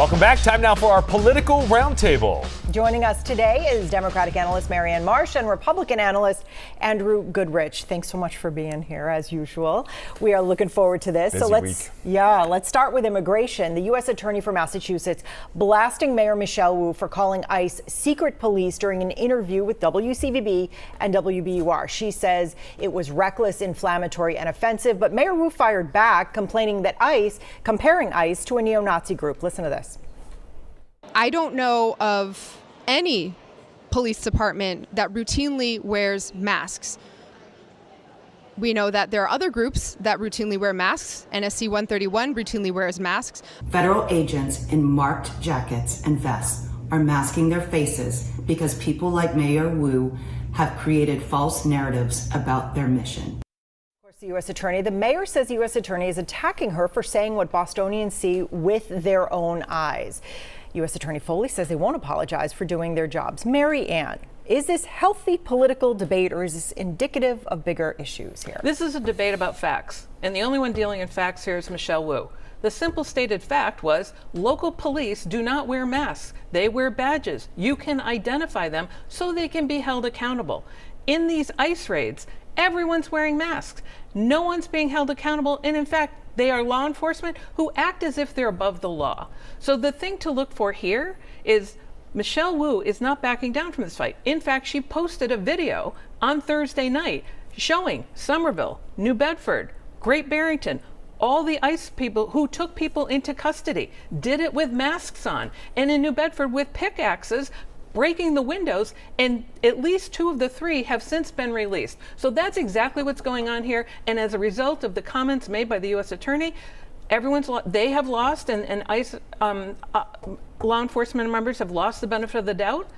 Welcome back. Time now for our political roundtable. Joining us today is Democratic analyst Marianne Marsh and Republican analyst Andrew Goodrich. Thanks so much for being here, as usual. We are looking forward to this. Busy week. Let's start with immigration. The U.S. Attorney for Massachusetts blasting Mayor Michelle Wu for calling ICE secret police during an interview with WCVB and WBUR. She says it was reckless, inflammatory, and offensive, but Mayor Wu fired back, comparing ICE to a neo-Nazi group. Listen to this. I don't know of any police department that routinely wears masks. We know that there are other groups that routinely wear masks. NSC 131 routinely wears masks. Federal agents in marked jackets and vests are masking their faces because people like Mayor Wu have created false narratives about their mission. The U.S. Attorney. The mayor says the U.S. Attorney is attacking her for saying what Bostonians see with their own eyes. U.S. Attorney Foley says they won't apologize for doing their jobs. Mary Ann, is this healthy political debate, or is this indicative of bigger issues here? This is a debate about facts, and the only one dealing in facts here is Michelle Wu. The simple stated fact was local police do not wear masks. They wear badges. You can identify them so they can be held accountable. In these ICE raids, everyone's wearing masks. No one's being held accountable, and in fact, they are law enforcement who act as if they're above the law. So the thing to look for here is Michelle Wu is not backing down from this fight. In fact, she posted a video on Thursday night showing Somerville, New Bedford, Great Barrington, all the ICE people who took people into custody, did it with masks on, and in New Bedford with pickaxes, breaking the windows, and at least 2 of the 3 have since been released. So that's exactly what's going on here. And as a result of the comments made by the U.S. Attorney, they have lost, and ICE law enforcement members have lost the benefit of the doubt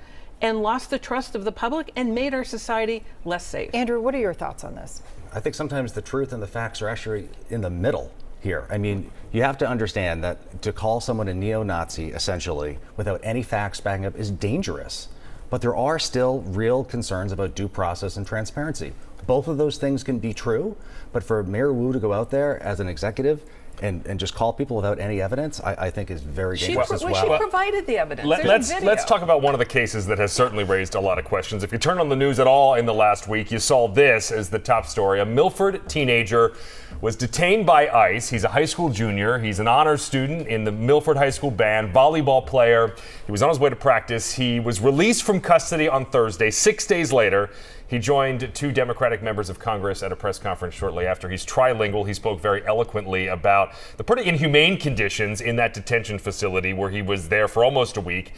and lost the trust of the public and made our society less safe. Andrew, what are your thoughts on this? I think sometimes the truth and the facts are actually in the middle here. I mean, you have to understand that to call someone a neo-Nazi, essentially, without any facts backing up is dangerous. But there are still real concerns about due process and transparency. Both of those things can be true, but for Mayor Wu to go out there as an executive and just call people without any evidence, I think is very dangerous as well. She provided the evidence. Let's talk about one of the cases that has certainly raised a lot of questions. If you turned on the news at all in the last week, you saw this as the top story. A Milford teenager was detained by ICE. He's a high school junior. He's an honors student in the Milford High School band, volleyball player. He was on his way to practice. He was released from custody on Thursday. 6 days later, he joined 2 Democratic members of Congress at a press conference shortly after. He's trilingual. He spoke very eloquently about the pretty inhumane conditions in that detention facility where he was there for almost a week.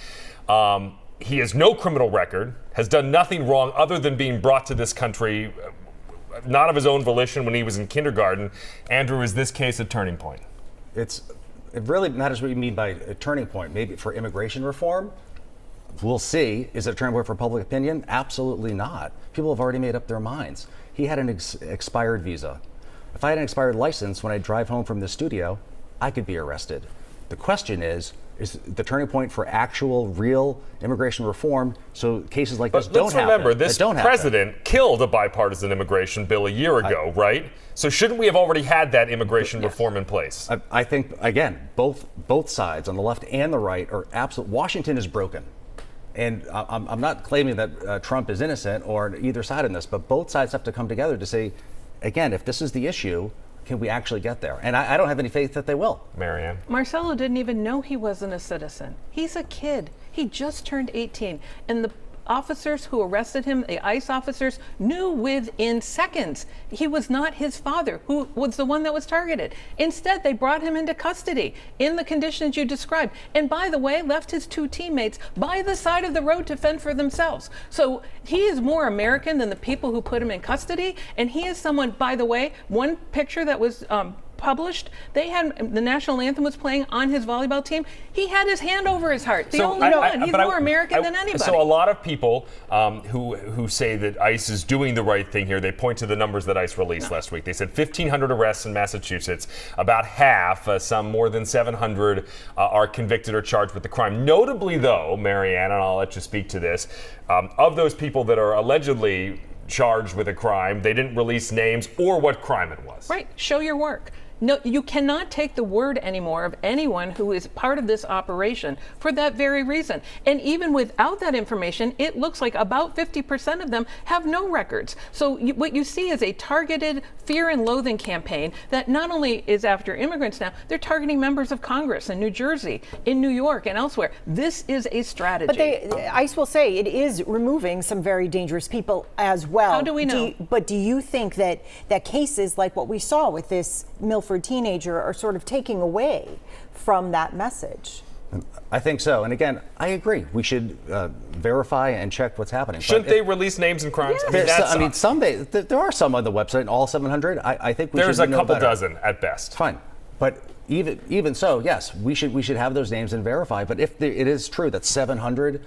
He has no criminal record, has done nothing wrong other than being brought to this country not of his own volition when he was in kindergarten. Andrew, is this case a turning point? It really matters what you mean by a turning point. Maybe for immigration reform, we'll see. Is it a turning point for public opinion? Absolutely not. People have already made up their minds. He had an expired visa. If I had an expired license when I drive home from the studio, I could be arrested. The question is the turning point for actual, real immigration reform so cases like this don't happen. Let's remember, this president killed a bipartisan immigration bill a year ago, right? So shouldn't we have already had that immigration reform in place? I think, again, both sides, on the left and the right, are absolute. Washington is broken. And I'm not claiming that Trump is innocent or either side in this, but both sides have to come together to say, again, if this is the issue, can we actually get there? And I don't have any faith that they will. Marianne. Marcelo didn't even know he wasn't a citizen. He's a kid. He just turned 18. And the officers who arrested him, the ICE officers, knew within seconds he was not his father, who was the one that was targeted. Instead, they brought him into custody in the conditions you described. And by the way, left his 2 teammates by the side of the road to fend for themselves. So he is more American than the people who put him in custody. And he is someone, by the way, one picture that was published, they had the national anthem was playing on his volleyball team. He had his hand over his heart. He's more American than anybody. So a lot of people who say that ICE is doing the right thing here, they point to the numbers that ICE released last week. They said 1,500 arrests in Massachusetts. About half, some more than 700, are convicted or charged with the crime. Notably, though, Marianne, and I'll let you speak to this, of those people that are allegedly charged with a crime, they didn't release names or what crime it was. Right. Show your work. No, you cannot take the word anymore of anyone who is part of this operation for that very reason. And even without that information, it looks like about 50% of them have no records. So what you see is a targeted fear and loathing campaign that not only is after immigrants now, they're targeting members of Congress in New Jersey, in New York, and elsewhere. This is a strategy. But ICE will say it is removing some very dangerous people as well. How do we know? But do you think that cases like what we saw with this Milford teenager are sort of taking away from that message? I think so. And again, I agree. We should verify and check what's happening. Shouldn't they release names and crimes? Yes. I mean, someday there are some on the website, all 700. I think we there's should a know couple better. dozen at best. Fine, but even so, yes, we should have those names and verify. But if it is true that 700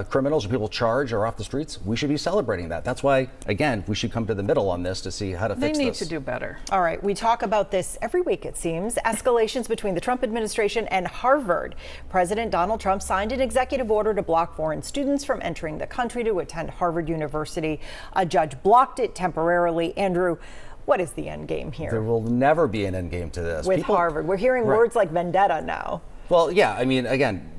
criminals or people charged are off the streets, we should be celebrating that. That's why, again, we should come to the middle on this to see how to fix this. They need to do better. All right, we talk about this every week, it seems. Escalations between the Trump administration and Harvard. President Donald Trump signed an executive order to block foreign students from entering the country to attend Harvard University. A judge blocked it temporarily. Andrew, what is the end game here? There will never be an end game to this. With Harvard. We're hearing words like vendetta now. Well, yeah, I mean, again,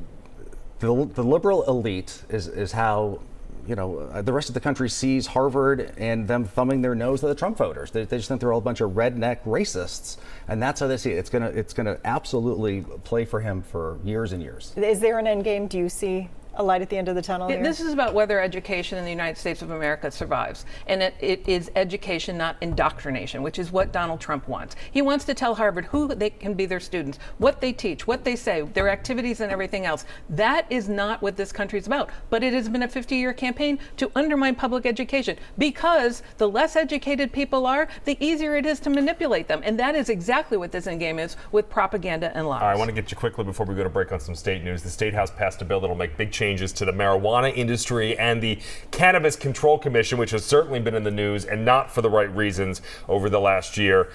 the liberal elite is how, the rest of the country sees Harvard and them thumbing their nose at the Trump voters. They just think they're all a bunch of redneck racists, and that's how they see it. It's gonna absolutely play for him for years and years. Is there an end game? Do you see a light at the end of the tunnel here? This is about whether education in the United States of America survives. And it is education, not indoctrination, which is what Donald Trump wants. He wants to tell Harvard who they can be their students, what they teach, what they say, their activities and everything else. That is not what this country is about. But it has been a 50-year campaign to undermine public education, because the less educated people are, the easier it is to manipulate them. And that is exactly what this endgame is with propaganda and lies. All right, I want to get you quickly before we go to break on some state news. The State House passed a bill that will make big changes to the marijuana industry and the Cannabis Control Commission, which has certainly been in the news and not for the right reasons over the last year.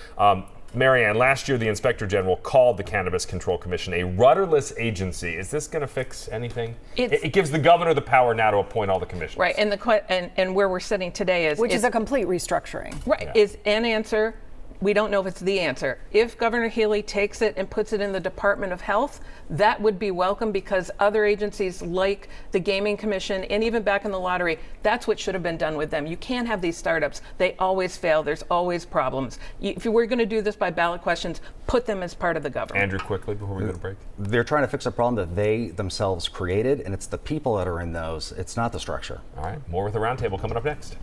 Marianne, last year the Inspector General called the Cannabis Control Commission a rudderless agency. Is this going to fix anything? It gives the governor the power now to appoint all the commissioners. Right, and where we're sitting today is... Which is a complete restructuring. Right, Yeah. is an answer. We don't know if it's the answer. If Governor Healy takes it and puts it in the Department of Health, that would be welcome, because other agencies like the Gaming Commission and even back in the lottery, that's what should have been done with them. You can't have these startups. They always fail. There's always problems. If you were going to do this by ballot questions, put them as part of the government. Andrew, quickly before we go to break. They're trying to fix a problem that they themselves created, and it's the people that are in those. It's not the structure. All right, more with the Roundtable coming up next.